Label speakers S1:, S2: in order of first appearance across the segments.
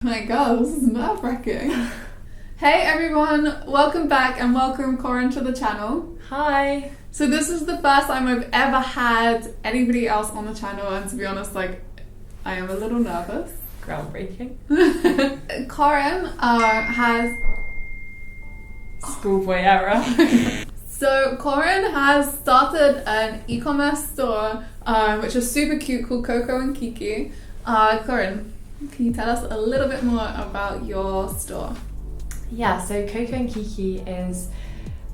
S1: Oh my god, this is nerve-wracking. Hey everyone, welcome back and welcome Corrine to the channel.
S2: Hi.
S1: So this is the first time I've ever had anybody else on the channel, and to be honest, I am a little nervous.
S2: Groundbreaking.
S1: Corrine has...
S2: Schoolboy error.
S1: So Corrine has started an e-commerce store, which is super cute, called Coco Kiki. Corrine, can you tell us a little bit more about your store?
S2: Yeah, so Coco Kiki is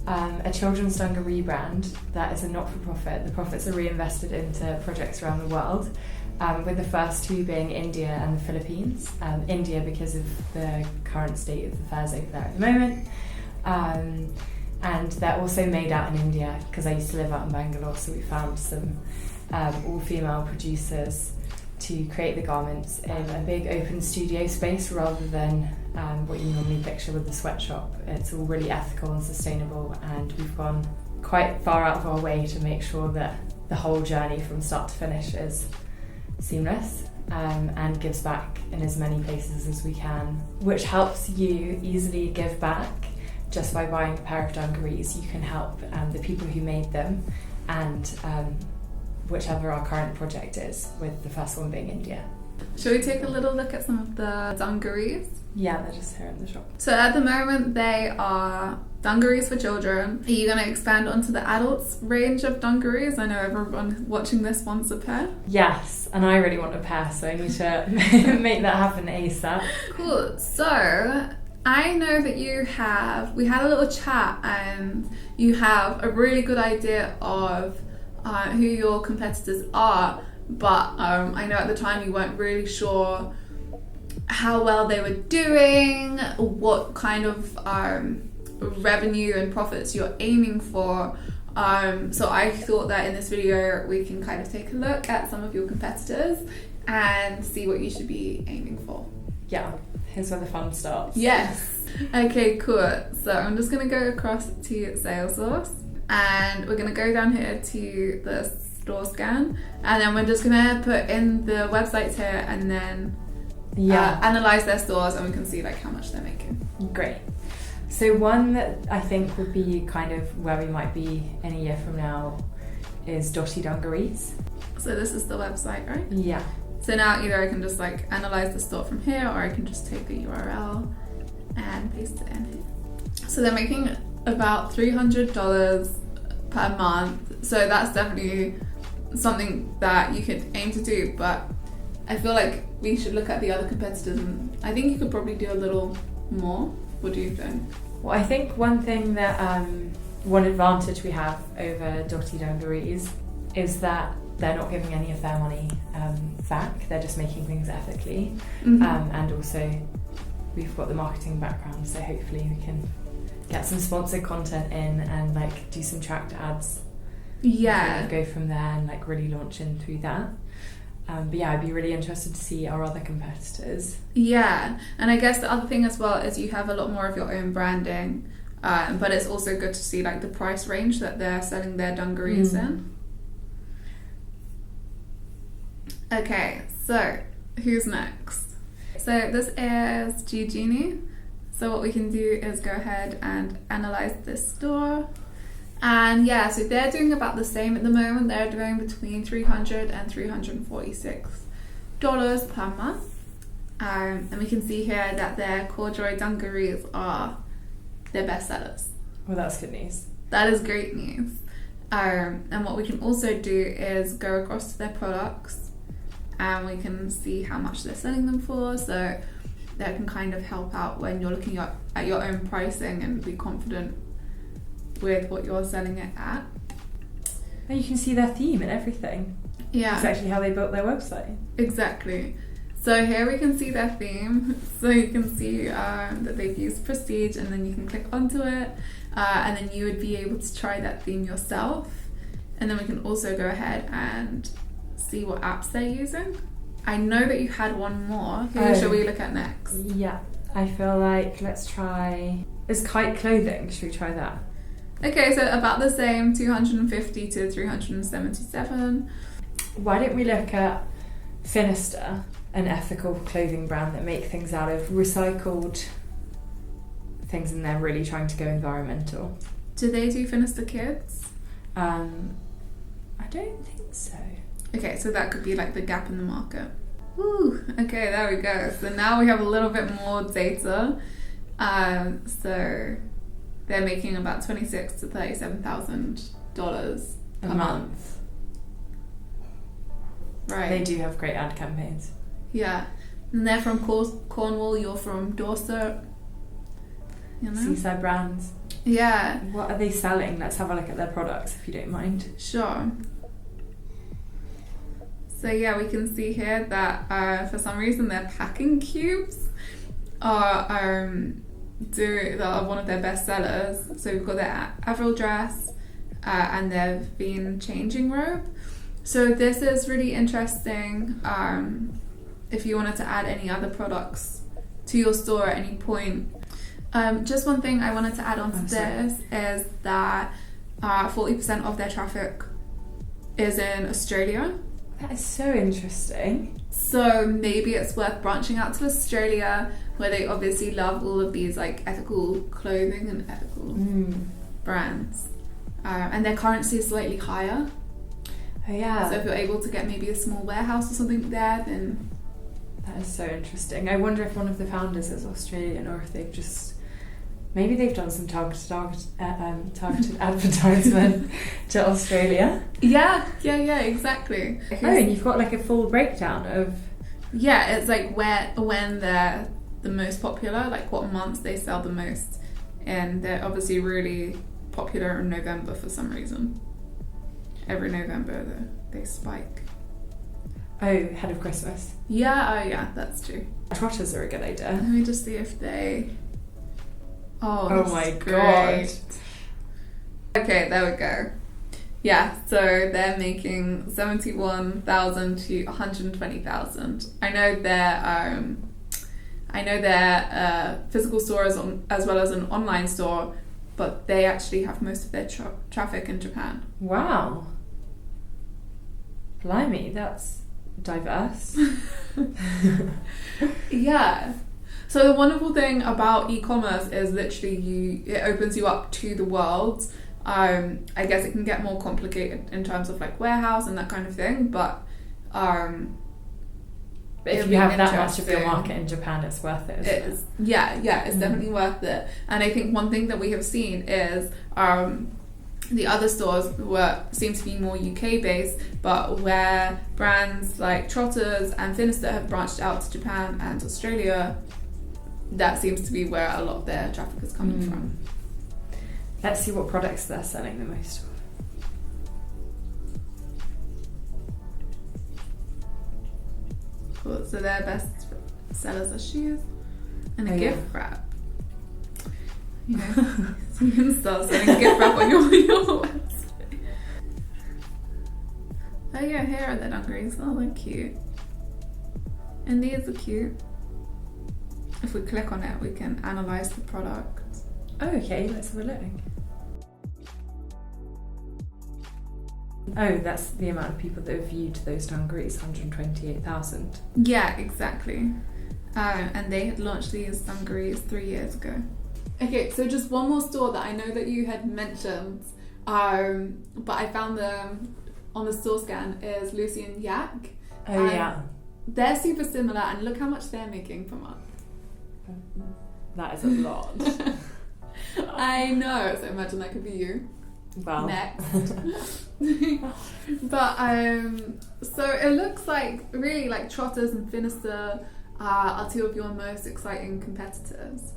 S2: a children's dungaree brand that is a not-for-profit. The profits are reinvested into projects around the world, with the first two being India and the Philippines. India because of the current state of affairs over there at the moment. And they're also made out in India because I used to live out in Bangalore, so we found some all-female producers to create the garments in a big open studio space rather than what you normally picture with the sweatshop. It's all really ethical and sustainable, and we've gone quite far out of our way to make sure that the whole journey from start to finish is seamless and gives back in as many places as we can, which helps you easily give back. Just by buying a pair of dungarees, you can help the people who made them and whichever our current project is, with the first one being India.
S1: Shall we take a little look at some of the dungarees?
S2: Yeah, they're just here in the shop.
S1: So at the moment they are dungarees for children. Are you going to expand onto the adults range of dungarees? I know everyone watching this wants a pair.
S2: Yes, and I really want a pair, so I need to make that happen ASAP.
S1: Cool. So I know that we had a little chat and you have a really good idea of who your competitors are, but I know at the time you weren't really sure how well they were doing, what kind of revenue and profits you're aiming for. So I thought that in this video we can kind of take a look at some of your competitors and see what you should be aiming for.
S2: Yeah, here's where the fun starts.
S1: Yes. Okay, cool. So I'm just going to go across to Salesforce, and we're going to go down here to the store scan, and then we're just going to put in the websites here and then analyze their stores, and we can see how much they're making.
S2: Great. So one that I think would be kind of where we might be in a year from now is Dotty Dungarees. So
S1: this is the website, right?
S2: Yeah.
S1: So now either I can just analyze the store from here, or I can just take the URL and paste it in here. So they're making about $300 per month. So that's definitely something that you could aim to do, but I feel like we should look at the other competitors, and I think you could probably do a little more. What do you think?
S2: Well, I think one thing that one advantage we have over Dotty Dungarees is that they're not giving any of their money back. They're just making things ethically.
S1: Mm-hmm.
S2: And also we've got the marketing background, so hopefully we can get some sponsored content in and do some tracked ads.
S1: Yeah.
S2: Go from there and really launch in through that. But yeah, I'd be really interested to see our other competitors.
S1: Yeah, and I guess the other thing as well is you have a lot more of your own branding, but it's also good to see the price range that they're selling their dungarees in. Okay, so who's next? So this is Genie. So what we can do is go ahead and analyze this store. And yeah, so they're doing about the same at the moment. They're doing between $300 and $346 per month. And we can see here that their corduroy dungarees are their best sellers.
S2: Well, that's good news.
S1: That is great news. And what we can also do is go across to their products, and we can see how much they're selling them for, so that can kind of help out when you're looking at your own pricing and be confident with what you're selling it at.
S2: And you can see their theme and everything.
S1: Yeah.
S2: It's actually how they built their website.
S1: Exactly. So here we can see their theme. So you can see that they've used Prestige, and then you can click onto it, and then you would be able to try that theme yourself. And then we can also go ahead and see what apps they're using. I know that you had one more. Who shall we look at next?
S2: Yeah, I feel like let's try... Is Kite Clothing? Should we try that?
S1: Okay, so about the same, 250 to 377.
S2: Why don't we look at Finister an ethical clothing brand that make things out of recycled things, and they're really trying to go environmental.
S1: Do they do Finister Kids?
S2: I don't think so.
S1: Okay, so that could be like the gap in the market. Woo, okay, there we go. So now we have a little bit more data. So they're making about $26,000 to $37,000
S2: a month.
S1: Right.
S2: They do have great ad campaigns.
S1: Yeah. And they're from Cornwall, you're from Dorset. You know?
S2: Seaside brands.
S1: Yeah.
S2: What are they selling? Let's have a look at their products, if you don't mind.
S1: Sure. So yeah, we can see here that for some reason their packing cubes are one of their best sellers. So we've got their Avril dress and their Vein changing robe. So this is really interesting if you wanted to add any other products to your store at any point. Just one thing I wanted to add on to this is that 40% of their traffic is in Australia.
S2: That is so interesting.
S1: So maybe it's worth branching out to Australia, where they obviously love all of these like ethical clothing and ethical brands. And their currency is slightly higher.
S2: Oh yeah.
S1: So if you're able to get maybe a small warehouse or something there, then...
S2: That is so interesting. I wonder if one of the founders is Australian, or if they've just... Maybe they've done some targeted advertisement to Australia.
S1: Yeah, exactly.
S2: Oh, and you've got like a full breakdown of...
S1: Yeah, it's like when they're the most popular, like what months they sell the most. And they're obviously really popular in November for some reason. Every November they spike.
S2: Oh, ahead of Christmas.
S1: Yeah, that's true.
S2: Trotters are a good idea.
S1: Let me just see if they...
S2: Oh my god.
S1: Okay, there we go. Yeah, so they're making 71,000 to 120,000. I know their physical store as well as an online store, but they actually have most of their traffic in Japan.
S2: Wow. Blimey, that's diverse.
S1: Yeah. So the wonderful thing about e-commerce is literally it opens you up to the world. I guess it can get more complicated in terms of like warehouse and that kind of thing, but
S2: if you have that much of your market in Japan, it's worth it.
S1: It's definitely worth it. And I think one thing that we have seen is the other stores seem to be more UK based, but where brands like Trotters and Finister have branched out to Japan and Australia, that seems to be where a lot of their traffic is coming from.
S2: Let's see what products they're selling the most of.
S1: Cool. So their best sellers are shoes and a gift wrap. You know, so you can start selling gift wrap on your website. Oh yeah, here are the dungarees. Oh, they're cute. And these are cute. If we click on it, we can analyze the product.
S2: Oh, okay, let's have a look. Oh, that's the amount of people that have viewed those dungarees, 128,000.
S1: Yeah, exactly. And they had launched these dungarees 3 years ago. Okay, so just one more store that I know that you had mentioned, but I found them on the store scan, is Lucy and Yak.
S2: Oh, yeah.
S1: They're super similar, and look how much they're making per month.
S2: That is a lot.
S1: I know, so imagine that could be you.
S2: Well.
S1: Next. But so it looks like really like Trotters and Finister are two of your most exciting competitors.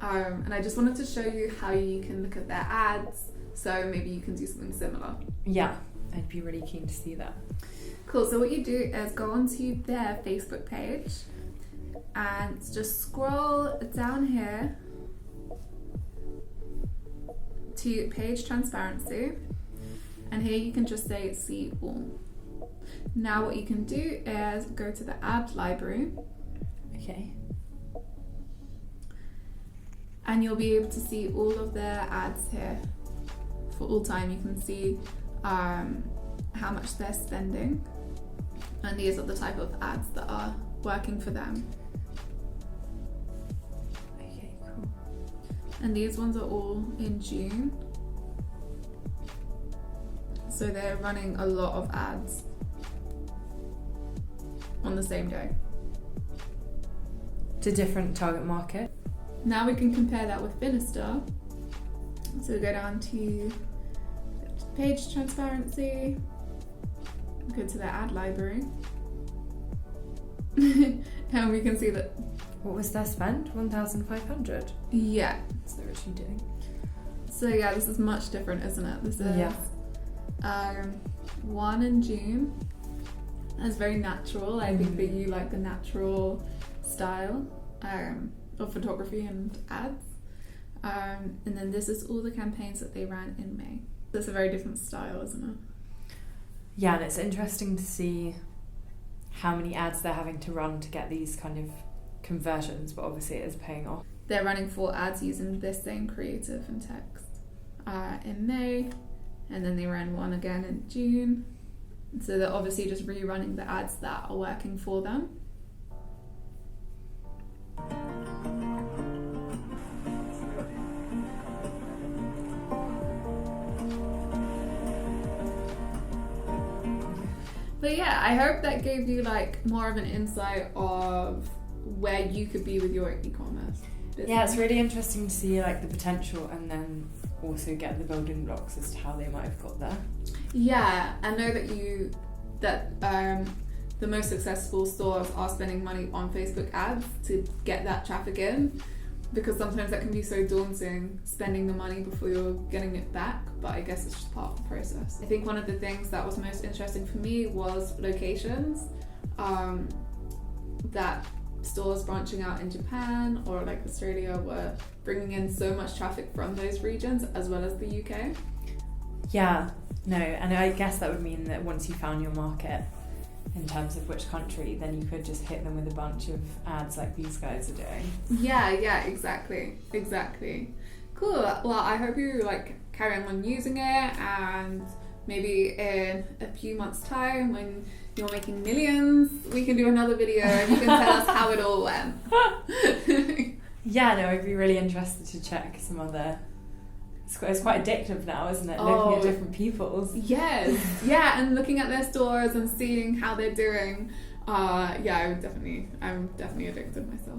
S1: And I just wanted to show you how you can look at their ads, so maybe you can do something similar.
S2: Yeah, I'd be really keen to see that.
S1: Cool, so what you do is go onto their Facebook page and just scroll down here to page transparency, and here you can just say see all. Now what you can do is go to the ad library.
S2: Okay.
S1: And you'll be able to see all of their ads here for all time. You can see how much they're spending, and these are the type of ads that are working for them.
S2: Okay, cool.
S1: And these ones are all in June. So they're running a lot of ads on the same day.
S2: To different target market.
S1: Now we can compare that with Finister. So we go down to page transparency, go to their ad library, and we can see that.
S2: What was their spend? 1,500?
S1: Yeah.
S2: So they're actually doing.
S1: So yeah, this is much different, isn't it? This is one in June. It's very natural. I think that you like the natural style of photography and ads. And then this is all the campaigns that they ran in May. That's a very different style, isn't it?
S2: Yeah, and it's interesting to see how many ads they're having to run to get these kind of conversions, but obviously it is paying off.
S1: They're running 4 ads using this same creative and text in May, and then they ran one again in June. So they're obviously just rerunning the ads that are working for them. But yeah, I hope that gave you like more of an insight of where you could be with your e-commerce business.
S2: Yeah, it's really interesting to see like the potential and then also get the building blocks as to how they might have got there.
S1: Yeah, I know that the most successful stores are spending money on Facebook ads to get that traffic in, because sometimes that can be so daunting, spending the money before you're getting it back, but I guess it's just part of the process. I think one of the things that was most interesting for me was locations, that stores branching out in Japan or like Australia were bringing in so much traffic from those regions as well as the UK.
S2: Yeah, no, and I guess that would mean that once you found your market in terms of which country, then you could just hit them with a bunch of ads like these guys are doing.
S1: Yeah, exactly. Cool. Well, I hope you like carry on using it, and maybe in a few months' time when you're making millions, we can do another video and you can tell us how it all went.
S2: Yeah, no, I'd be really interested to check some other. It's quite addictive now, isn't it? Looking at different people's.
S1: Yes, yeah, and looking at their stores and seeing how they're doing. I'm definitely addicted myself.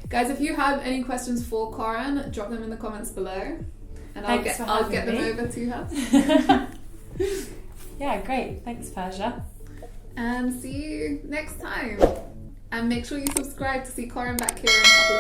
S1: Guys, if you have any questions for Corrine, drop them in the comments below, and I'll get them over to her.
S2: Yeah, great. Thanks, Persia.
S1: And see you next time. And make sure you subscribe to see Corrine back here in a couple of